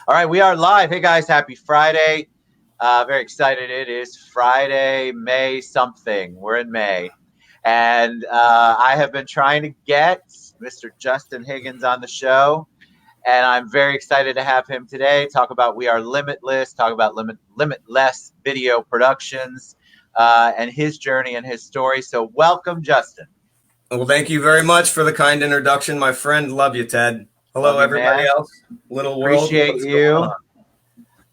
All right, we are live. Hey guys, happy Friday. Very excited. It is Friday, May something. We're in May. And I have been trying to get Mr. Justin Higgins on the show. And I'm very excited to have him today. Talk about We Are Limitless, talk about limitless video productions, and his journey and his story. So welcome, Justin. Well, thank you very much for the kind introduction, my friend. Love you, Ted. Love Hello, you, everybody man. else. Little world, Appreciate what's going you. on?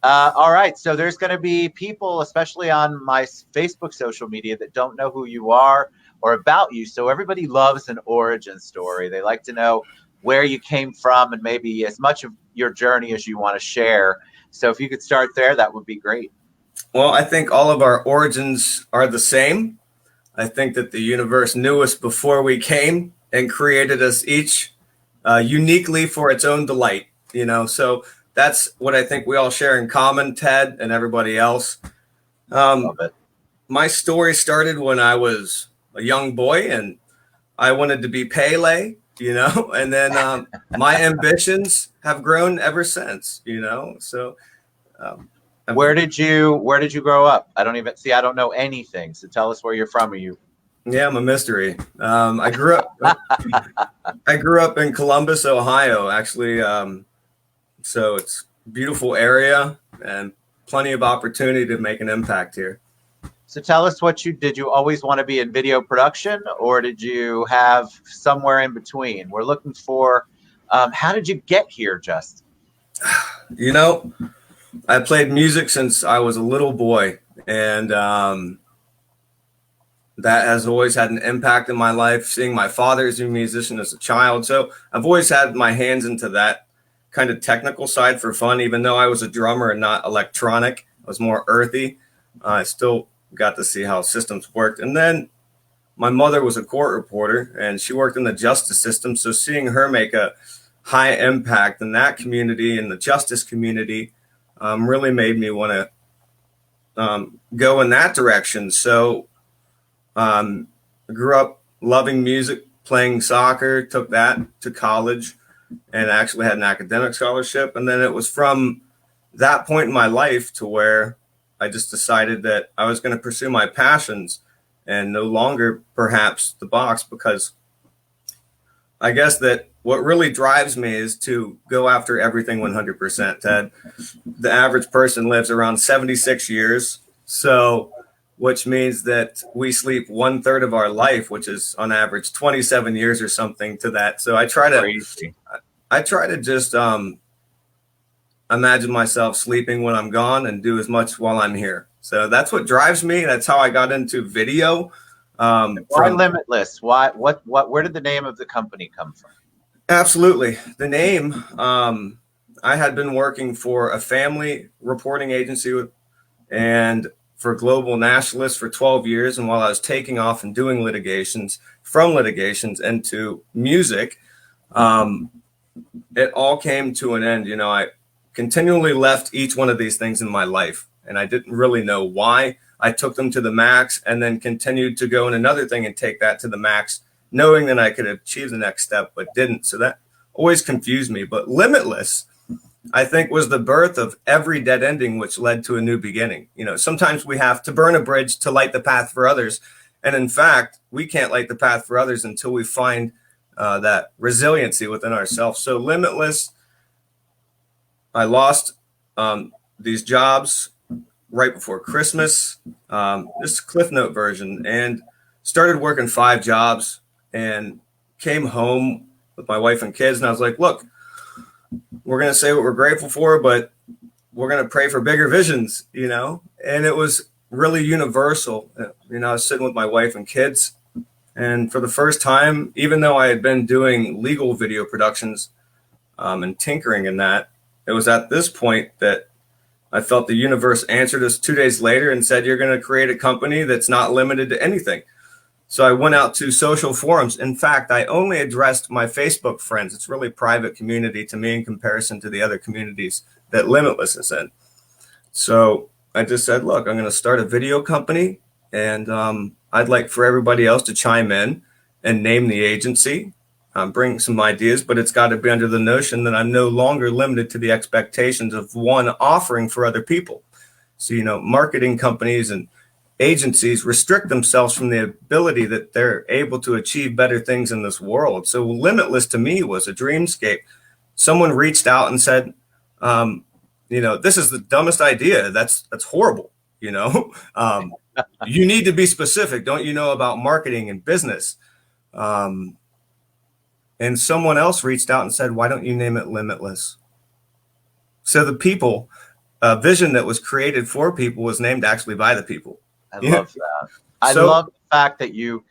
All right, so there's going to be people, especially on my Facebook social media, that don't know who you are or about you. So everybody loves an origin story. They like to know where you came from and maybe as much of your journey as you want to share. So if you could start there, that would be great. Well, I think all of our origins are the same. I think that the universe knew us before we came and created us each uniquely for its own delight, So that's what I think we all share in common, Ted and everybody else. Love it. My story started when I was a young boy and I wanted to be Pele, and then my ambitions have grown ever since, So, um, Where did you grow up? I don't know anything. So tell us where you're from. Are you yeah, I'm a mystery. I grew up in Columbus, Ohio, actually. So it's a beautiful area and plenty of opportunity to make an impact here. So tell us what you did. You always want to be in video production, or did you have somewhere in between? We're looking for how did you get here, Justin? You know, I played music since I was a little boy, and that has always had an impact in my life. Seeing my father as a musician as a child, so I've always had my hands into that kind of technical side for fun. Even though I was a drummer and not electronic, I was more earthy. I still got to see how systems worked. And then my mother was a court reporter and she worked in the justice system. So seeing her make a high impact in that community and the justice community really made me want to go in that direction. So I grew up loving music, playing soccer, took that to college and actually had an academic scholarship. And then it was from that point in my life to where I just decided that I was going to pursue my passions and no longer perhaps the box, because I guess that what really drives me is to go after everything 100%, Ted. The average person lives around 76 years. So, which means that we sleep 1/3 of our life, which is on average 27 years or something to that. So Crazy. I try to just imagine myself sleeping when I'm gone and do as much while I'm here. So that's what drives me. That's how I got into video. Why Limitless? Why? What? Where did the name of the company come from? Absolutely. The name, I had been working for a family reporting agency and for global nationalists for 12 years. And while I was taking off and doing from litigations into music, it all came to an end. I continually left each one of these things in my life, and I didn't really know why. I took them to the max and then continued to go in another thing and take that to the max, knowing that I could achieve the next step, but didn't. So that always confused me. But Limitless, I think, was the birth of every dead ending, which led to a new beginning. Sometimes we have to burn a bridge to light the path for others. And in fact, we can't light the path for others until we find that resiliency within ourselves. So Limitless, I lost these jobs right before Christmas, this Cliff Note version, and started working 5 jobs and came home with my wife and kids. And I was like, look, we're going to say what we're grateful for, but we're going to pray for bigger visions, and it was really universal. I was sitting with my wife and kids, and for the first time, even though I had been doing legal video productions and tinkering in that, it was at this point that I felt the universe answered us 2 days later and said, you're going to create a company that's not limited to anything. So I went out to social forums. In fact, I only addressed my Facebook friends. It's really private community to me in comparison to the other communities that Limitless is in. So I just said, look, I'm going to start a video company, and I'd like for everybody else to chime in and name the agency. bring some ideas, but it's got to be under the notion that I'm no longer limited to the expectations of one offering for other people. So, marketing companies and agencies restrict themselves from the ability that they're able to achieve better things in this world. So Limitless to me was a dreamscape. Someone reached out and said, this is the dumbest idea. That's horrible. You need to be specific. Don't you know about marketing and business? And someone else reached out and said, why don't you name it Limitless? So the people, vision that was created for people was named actually by the people. I love that. I love the fact that you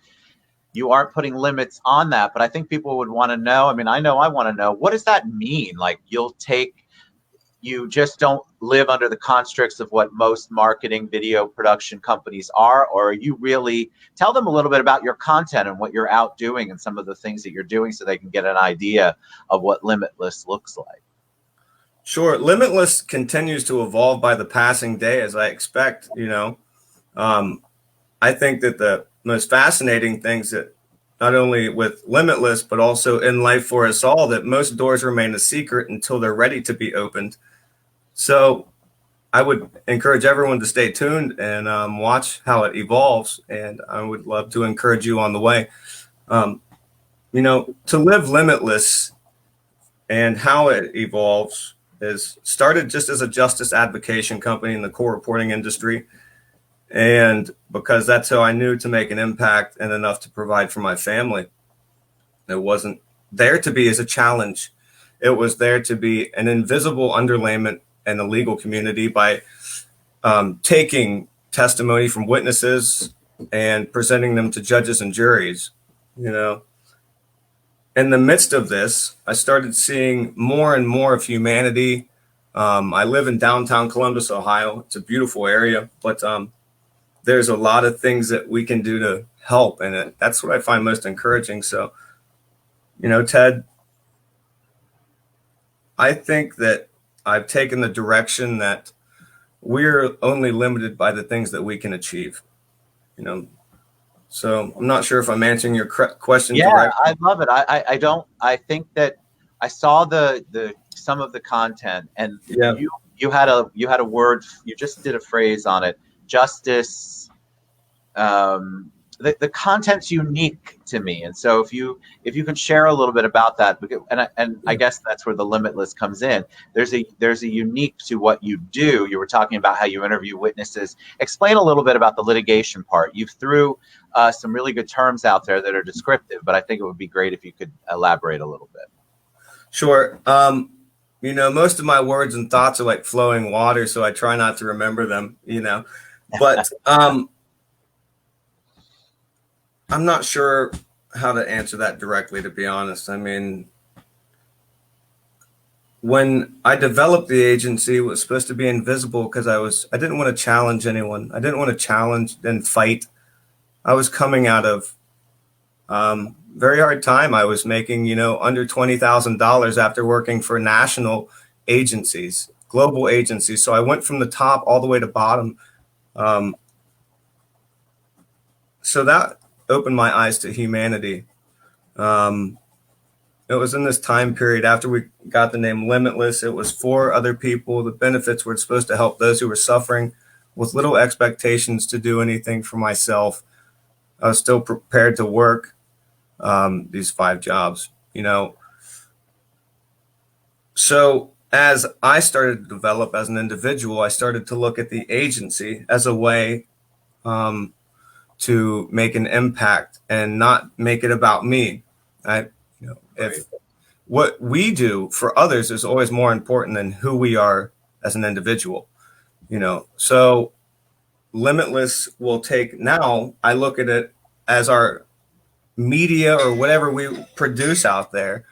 aren't putting limits on that, but I think people would want to know. I mean, I know I want to know, what does that mean? Like, you just don't live under the constructs of what most marketing video production companies are, or you really tell them a little bit about your content and what you're out doing and some of the things that you're doing so they can get an idea of what Limitless looks like. Sure. Limitless continues to evolve by the passing day, as I expect. I think that the most fascinating things that not only with Limitless, but also in life for us all, that most doors remain a secret until they're ready to be opened. So I would encourage everyone to stay tuned and watch how it evolves. And I would love to encourage you on the way. To live limitless and how it evolves is started just as a justice advocacy company in the core reporting industry. And because that's how I knew to make an impact and enough to provide for my family. It wasn't there to be as a challenge. It was there to be an invisible underlayment in the legal community by taking testimony from witnesses and presenting them to judges and juries. In the midst of this, I started seeing more and more of humanity. I live in downtown Columbus, Ohio. It's a beautiful area, but there's a lot of things that we can do to help. And that's what I find most encouraging. So, Ted, I think that I've taken the direction that we're only limited by the things that we can achieve. So I'm not sure if I'm answering your question directly. I love it. I think that I saw the some of the content, and you had a word, you just did a phrase on it, justice. The content's unique to me, and so if you can share a little bit about that, and I guess that's where the Limitless comes in. There's a unique to what you do. You were talking about how you interview witnesses. Explain a little bit about the litigation part. You threw some really good terms out there that are descriptive, but I think it would be great if you could elaborate a little bit. Sure. Most of my words and thoughts are like flowing water, so I try not to remember them. But I'm not sure how to answer that directly, to be honest. I mean, when I developed the agency, it was supposed to be invisible because I didn't want to challenge anyone. I didn't want to challenge and fight. I was coming out of very hard time. I was making, under $20,000 after working for national agencies, global agencies. So I went from the top all the way to bottom. So that opened my eyes to humanity. It was in this time period after we got the name Limitless. It was for other people. The benefits were supposed to help those who were suffering with little expectations to do anything for myself. I was still prepared to work these 5 jobs, So as I started to develop as an individual, I started to look at the agency as a way to make an impact and not make it about me. If what we do for others is always more important than who we are as an individual, so Limitless will take, now I look at it as our media or whatever we produce out there.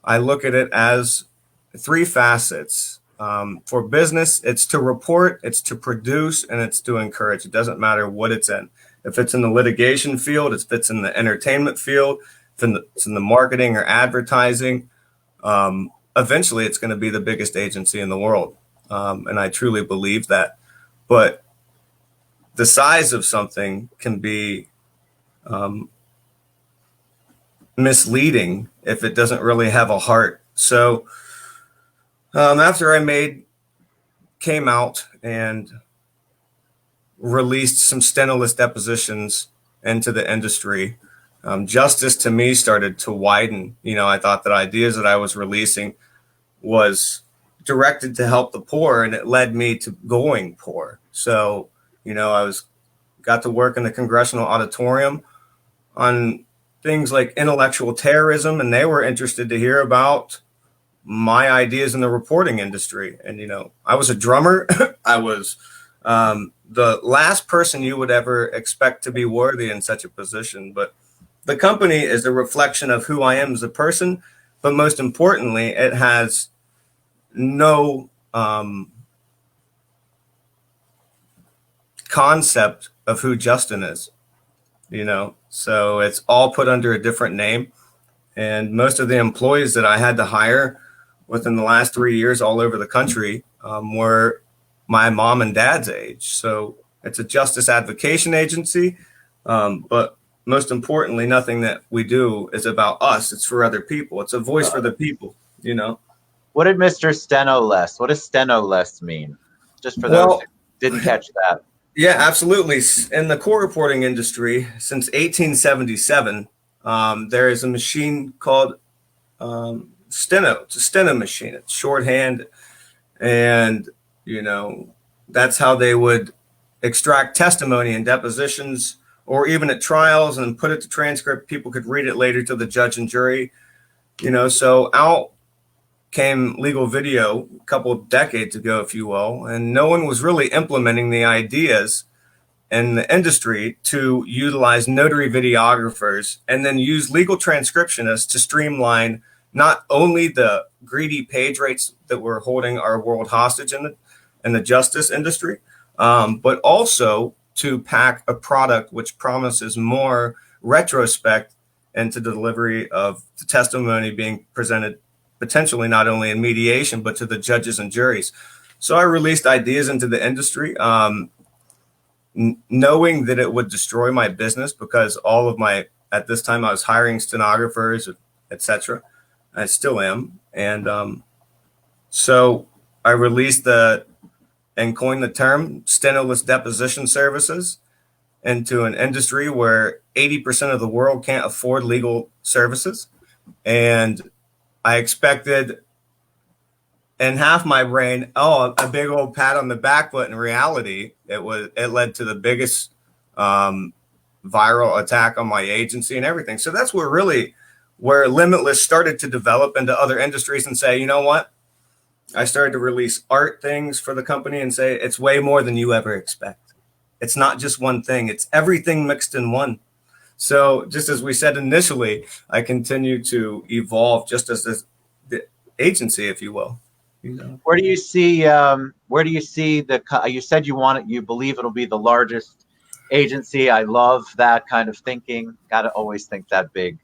I look at it as 3 facets. For business, it's to report, it's to produce, and it's to encourage. It doesn't matter what it's in. If it's in the litigation field, if it's in the entertainment field, if it's in the marketing or advertising, eventually it's going to be the biggest agency in the world. And I truly believe that. But the size of something can be misleading if it doesn't really have a heart. So after came out and released some stenoless depositions into the industry, justice to me started to widen. I thought that ideas that I was releasing was directed to help the poor, and it led me to going poor. So, got to work in the congressional auditorium on things like intellectual terrorism, and they were interested to hear about my ideas in the reporting industry. And, I was a drummer. I was the last person you would ever expect to be worthy in such a position. But the company is a reflection of who I am as a person. But most importantly, it has no concept of who Justin is, so it's all put under a different name. And most of the employees that I had to hire within the last 3 years all over the country were my mom and dad's age. So it's a justice advocacy agency. But most importantly, nothing that we do is about us. It's for other people. It's a voice for the people, What did Mr. Stenoless? What does Stenoless mean? Just for those who didn't catch that. Yeah, absolutely. In the court reporting industry, since 1877, there is a machine called steno. It's a steno machine. It's shorthand. And, that's how they would extract testimony in depositions or even at trials and put it to transcript. People could read it later to the judge and jury. So out came legal video a couple of decades ago, if you will, and no one was really implementing the ideas in the industry to utilize notary videographers and then use legal transcriptionists to streamline not only the greedy page rates that were holding our world hostage in the justice industry, but also to pack a product which promises more retrospect into the delivery of the testimony being presented potentially not only in mediation, but to the judges and juries. So I released ideas into the industry, knowing that it would destroy my business because at this time I was hiring stenographers, etc. I still am. And so I released and coined the term stenoless deposition services into an industry where 80% of the world can't afford legal services. And I expected in half my brain, a big old pat on the back, but in reality, it led to the biggest viral attack on my agency and everything. So that's where Limitless started to develop into other industries and say, you know what? I started to release art things for the company and say it's way more than you ever expect. It's not just one thing. It's everything mixed in one. So just as we said initially, I continue to evolve just as the agency, if you will. Where do you see you said you believe it'll be the largest agency. I love that kind of thinking. Got to always think that big.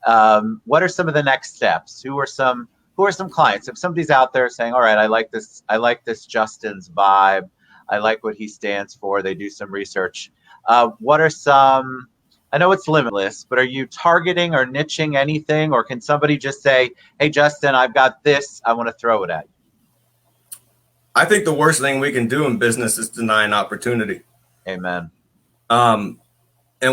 What are some of the next steps? Who are some clients? If somebody's out there saying, all right, I like this Justin's vibe. I like what he stands for. They do some research. What are some, I know it's limitless, but are you targeting or niching anything? Or can somebody just say, hey, Justin, I've got this. I want to throw it at you. I think the worst thing we can do in business is deny an opportunity. Amen. And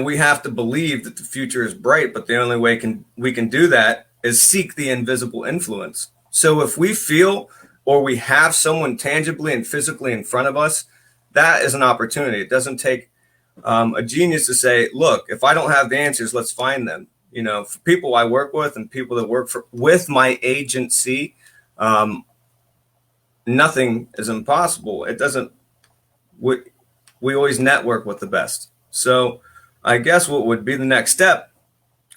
we have to believe that the future is bright, but the only way we can do that is seek the invisible influence. So if we feel or we have someone tangibly and physically in front of us, that is an opportunity. It doesn't take a genius to say, look, if I don't have the answers, let's find them. For people I work with and people that work with my agency, nothing is impossible. It doesn't, we always network with the best. So I guess what would be the next step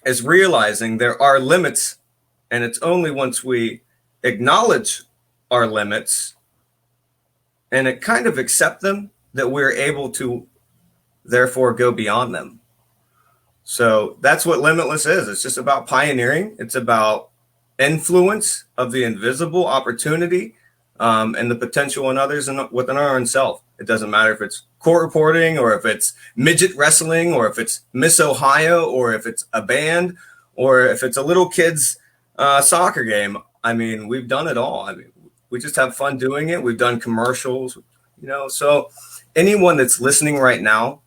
is realizing there are limits, and it's only once we acknowledge our limits and it kind of accept them that we're able to therefore go beyond them. So that's what Limitless is. It's just about pioneering. It's about influence of the invisible opportunity and the potential in others and within our own self. It doesn't matter if it's court reporting or if it's midget wrestling or if it's Miss Ohio or if it's a band or if it's a little kid's soccer game. I mean, we've done it all. I mean, we just have fun doing it. We've done commercials, so anyone that's listening right now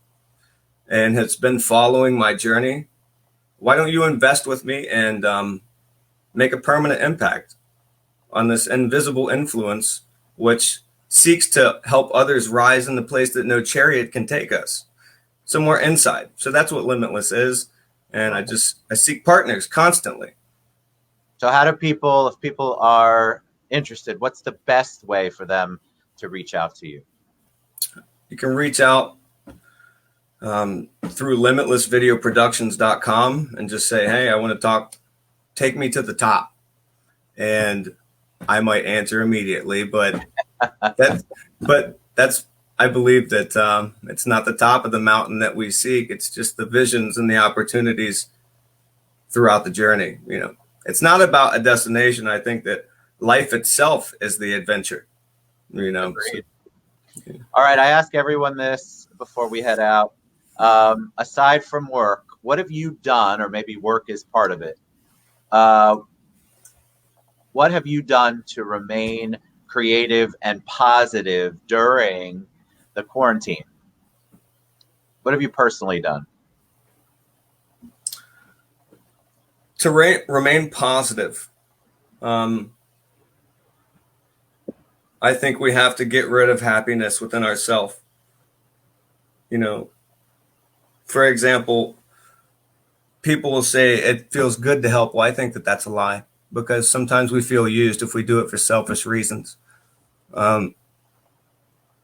and has been following my journey, why don't you invest with me and make a permanent impact on this invisible influence, which seeks to help others rise in the place that no chariot can take us, somewhere inside. So that's what Limitless is. And I seek partners constantly. So how do people, if people are interested, what's the best way for them to reach out to you? You can reach out through limitlessvideoproductions.com and just say, hey, I want to talk, take me to the top. And I might answer immediately, but that's I believe that it's not the top of the mountain that we seek. It's just the visions and the opportunities throughout the journey. It's not about a destination. I think that life itself is the adventure. So, All right, I ask everyone this before we head out. Aside from work, what have you done, or maybe work is part of it? What have you done to remain creative and positive during the quarantine? What have you personally done? To remain positive, I think we have to get rid of happiness within ourselves. For example, people will say it feels good to help. Well, I think that that's a lie, because sometimes we feel used if we do it for selfish reasons. And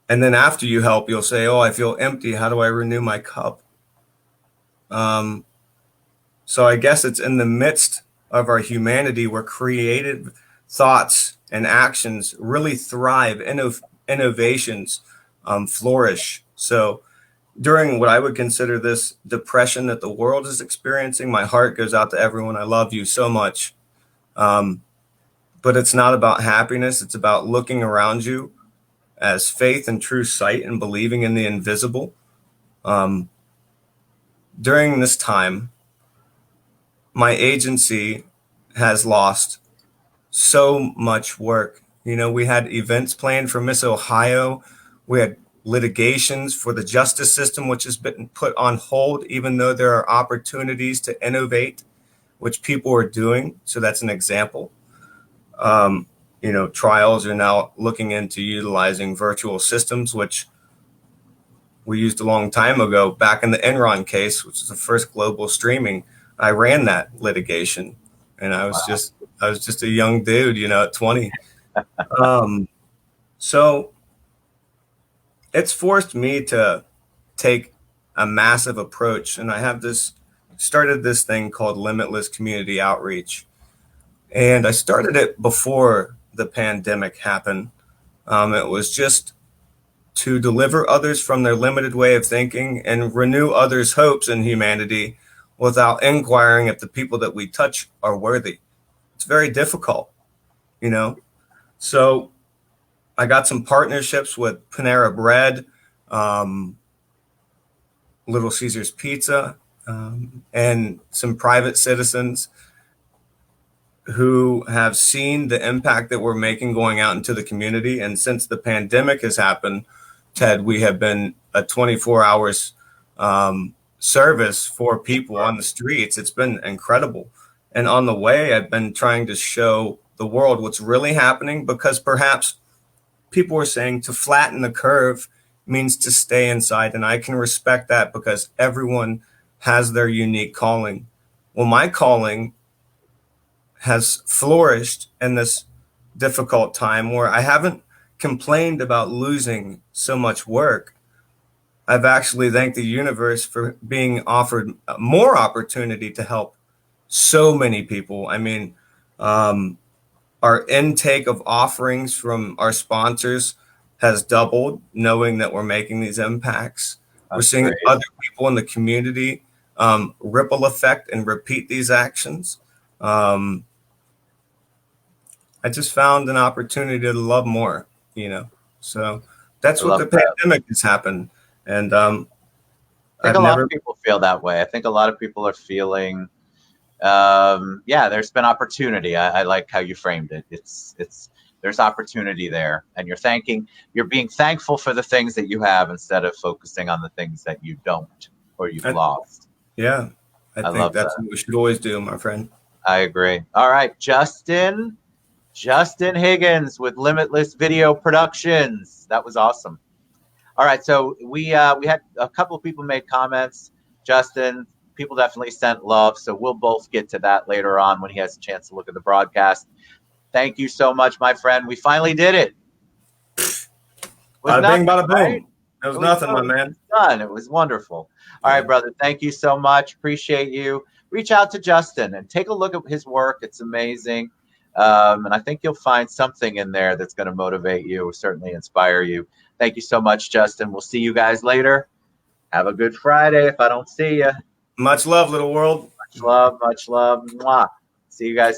then after you help, you'll say, oh, I feel empty. How do I renew my cup? So I guess it's in the midst of our humanity where creative thoughts and actions really thrive, innovations flourish. So during what I would consider this depression that the world is experiencing, my heart goes out to everyone. I love you so much. But it's not about happiness. It's about looking around you as faith and true sight and believing in the invisible. During this time, my agency has lost so much work. We had events planned for Miss Ohio. We had litigations for the justice system, which has been put on hold, even though there are opportunities to innovate, which people are doing. So that's an example. Trials are now looking into utilizing virtual systems, which we used a long time ago. Back in the Enron case, which is the first global streaming, I ran that litigation, and I was just a young dude, at 20. So it's forced me to take a massive approach, and I have started this thing called Limitless Community Outreach, and I started it before the pandemic happened. It was just to deliver others from their limited way of thinking and renew others' hopes in humanity without inquiring if the people that we touch are worthy. It's very difficult, So I got some partnerships with Panera Bread, Little Caesars Pizza, and some private citizens who have seen the impact that we're making going out into the community. And since the pandemic has happened, Ted, we have been a 24 hours service for people on the streets. It's been incredible. And on the way, I've been trying to show the world what's really happening, because perhaps people are saying to flatten the curve means to stay inside. And I can respect that, because everyone has their unique calling. Well, my calling has flourished in this difficult time where I haven't complained about losing so much work. I've actually thanked the universe for being offered more opportunity to help so many people. I mean, our intake of offerings from our sponsors has doubled, knowing that we're making these impacts. We're seeing other people in the community ripple effect and repeat these actions. I just found an opportunity to love more, So that's what the pandemic has happened. And I think a lot of people feel that way. I think a lot of people are feeling yeah, there's been opportunity. I like how you framed it. It's there's opportunity there, and you're being thankful for the things that you have instead of focusing on the things that you don't or you've I, lost. yeah, I I think love that's that. what we should always do, my friend. I agree. All right, Justin Higgins with Limitless Video Productions. That was awesome. All right, so we had a couple of people made comments. Justin, people definitely sent love, so we'll both get to that later on when he has a chance to look at the broadcast. Thank you so much, my friend. We finally did it. Was Bada bing, nothing, bada right? boom. That was nothing, my It was man. done. It was wonderful. All right, Yeah. brother. Thank you so much. Appreciate you. Reach out to Justin and take a look at his work. It's amazing. And I think you'll find something in there that's going to motivate you, certainly inspire you. Thank you so much, Justin. We'll see you guys later. Have a good Friday if I don't see you. Much love, little world. Much love, much love. Mwah. See you guys